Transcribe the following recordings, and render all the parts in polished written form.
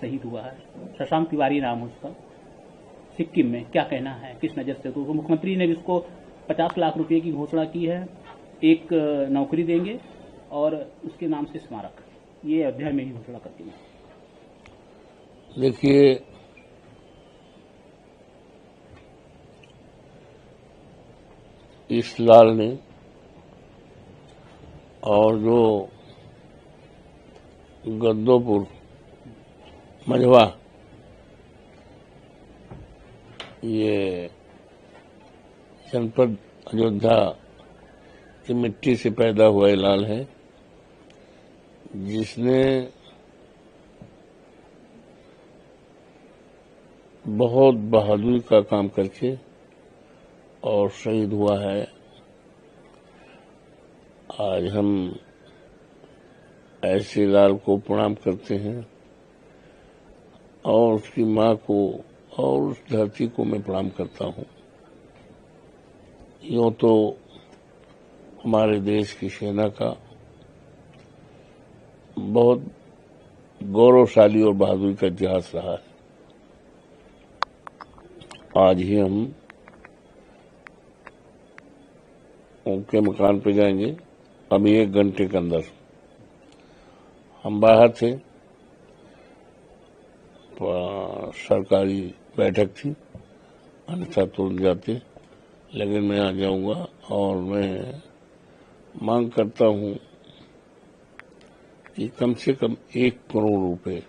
शहीद हुआ है, शशांक तिवारी नाम है उसका, सिक्किम में, क्या कहना है, किस नज़र से? तो मुख्यमंत्री ने भी उसको 50 लाख रुपए की घोषणा की है, एक नौकरी देंगे और उसके नाम से स्मारक, ये अध्याय में ही घोषणा करती है। देखिए, इस लाल ने और जो गद्दोपुर मझवा, ये जनपद अयोध्या की मिट्टी से पैदा हुआ लाल है, जिसने बहुत बहादुरी का काम करके और शहीद हुआ है। आज हम ऐसे लाल को प्रणाम करते हैं और उसकी मां को और उस धरती को मैं प्रणाम करता हूं। यूं तो हमारे देश की सेना का बहुत गौरवशाली और बहादुरी का इतिहास रहा है। आज ही हम उनके मकान पे जाएंगे। अभी 1 घंटे के अंदर हम बाहर थे, सरकारी बैठक थी, अन्यथा तुरंत जाते, लेकिन मैं आ जाऊंगा और मैं मांग करता हूं कि कम से कम 1 करोड़ रुपए,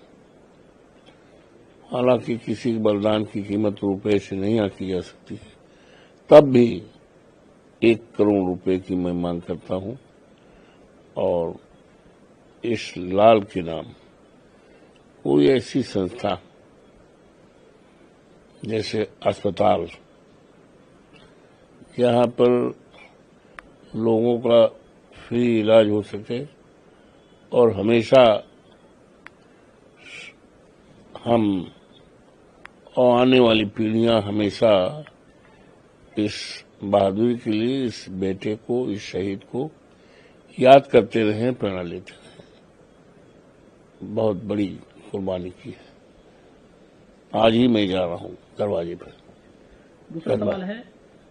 हालांकि किसी बलिदान की कीमत रुपए से नहीं आंकी जा सकती है, तब भी 1 करोड़ रुपए की मैं मांग करता हूं और इस लाल के नाम कोई ऐसी संस्था जैसे अस्पताल, जहां पर लोगों का फ्री इलाज हो सके और हमेशा हम और आने वाली पीढ़ियां हमेशा इस बहादुरी के लिए इस बेटे को, इस शहीद को याद करते रहे, प्रेरणा लेते रहे। बहुत बड़ी कुर्बानी की है। आज ही मैं जा रहा हूं दरवाजे पर। दूसरा सवाल है,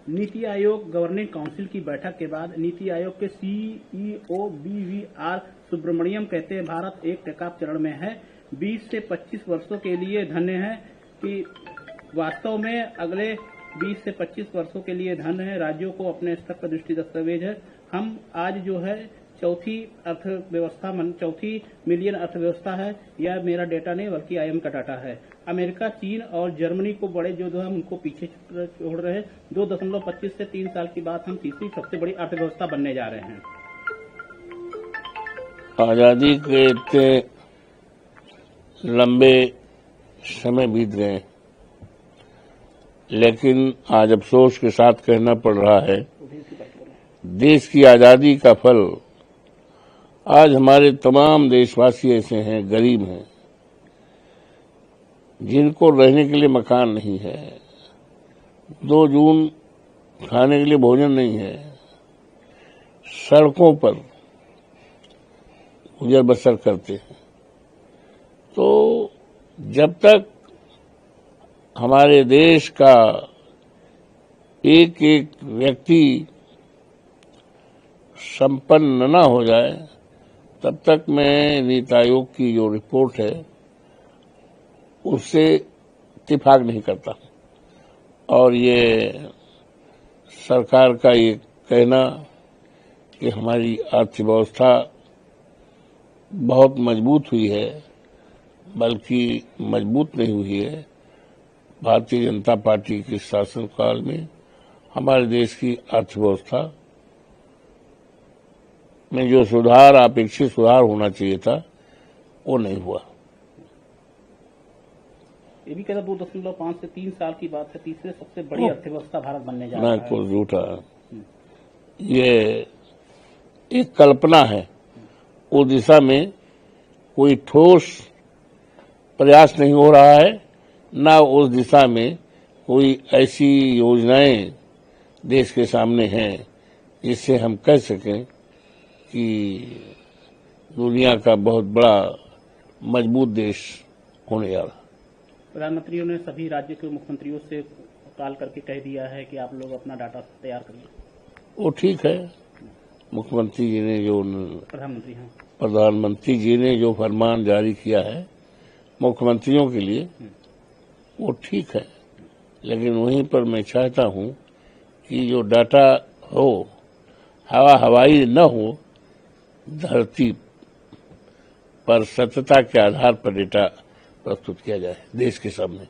नीति आयोग गवर्निंग काउंसिल की बैठक के बाद नीति आयोग के सीईओ BVR सुब्रमण्यम कहते हैं भारत एक टेकऑफ चरण में है, 20 से 25 वर्षों के लिए धन्य है कि वास्तव में अगले 20 से 25 वर्षों के लिए धन है, राज्यों को अपने स्तर पर दृष्टि दस्तावेज है। हम आज जो है चौथी मिलियन अर्थव्यवस्था है, यह मेरा डेटा नहीं बल्कि IIM का डाटा है। अमेरिका, चीन और जर्मनी को बड़े जो हम उनको पीछे छोड़ रहे हैं। 2.25 से 3 साल की बात, हम तीसरी सबसे बड़ी अर्थव्यवस्था बनने जा रहे हैं। आजादी के इतने लंबे समय बीत गए, लेकिन आज अफसोस के साथ कहना पड़ रहा है, देश की आजादी का फल आज हमारे तमाम देशवासी ऐसे हैं, गरीब हैं, जिनको रहने के लिए मकान नहीं है, 2 जून खाने के लिए भोजन नहीं है, सड़कों पर गुजर बसर करते हैं। तो जब तक हमारे देश का एक एक व्यक्ति संपन्न न हो जाए, तब तक मैं नीति आयोग की जो रिपोर्ट है उससे इत्तेफाक नहीं करता। और ये सरकार का ये कहना कि हमारी अर्थव्यवस्था बहुत मजबूत हुई है, बल्कि मजबूत नहीं हुई है। भारतीय जनता पार्टी के शासनकाल में हमारे देश की अर्थव्यवस्था में जो सुधार, अपेक्षित सुधार होना चाहिए था, वो नहीं हुआ। ये भी कहता 2.5 से 3 साल की बात है, तीसरे सबसे बड़ी अर्थव्यवस्था भारत बनने जा रहा है। कुछ झूठा, ये एक कल्पना है। उस दिशा में कोई ठोस प्रयास नहीं हो रहा है, ना उस दिशा में कोई ऐसी योजनाएं देश के सामने हैं जिससे हम कह सकें कि दुनिया का बहुत बड़ा मजबूत देश होने जा रहा। प्रधानमंत्रियों ने सभी राज्य के मुख्यमंत्रियों से कॉल करके कह दिया है कि आप लोग अपना डाटा तैयार करिए। वो ठीक है, मुख्यमंत्री जी ने जो प्रधानमंत्री जी ने जो फरमान जारी किया है मुख्यमंत्रियों के लिए, वो ठीक है। लेकिन वहीं पर मैं चाहता हूं कि जो डाटा हो हवाई न हो, धरती पर सत्यता के आधार पर डेटा प्रस्तुत किया जाए देश के सामने।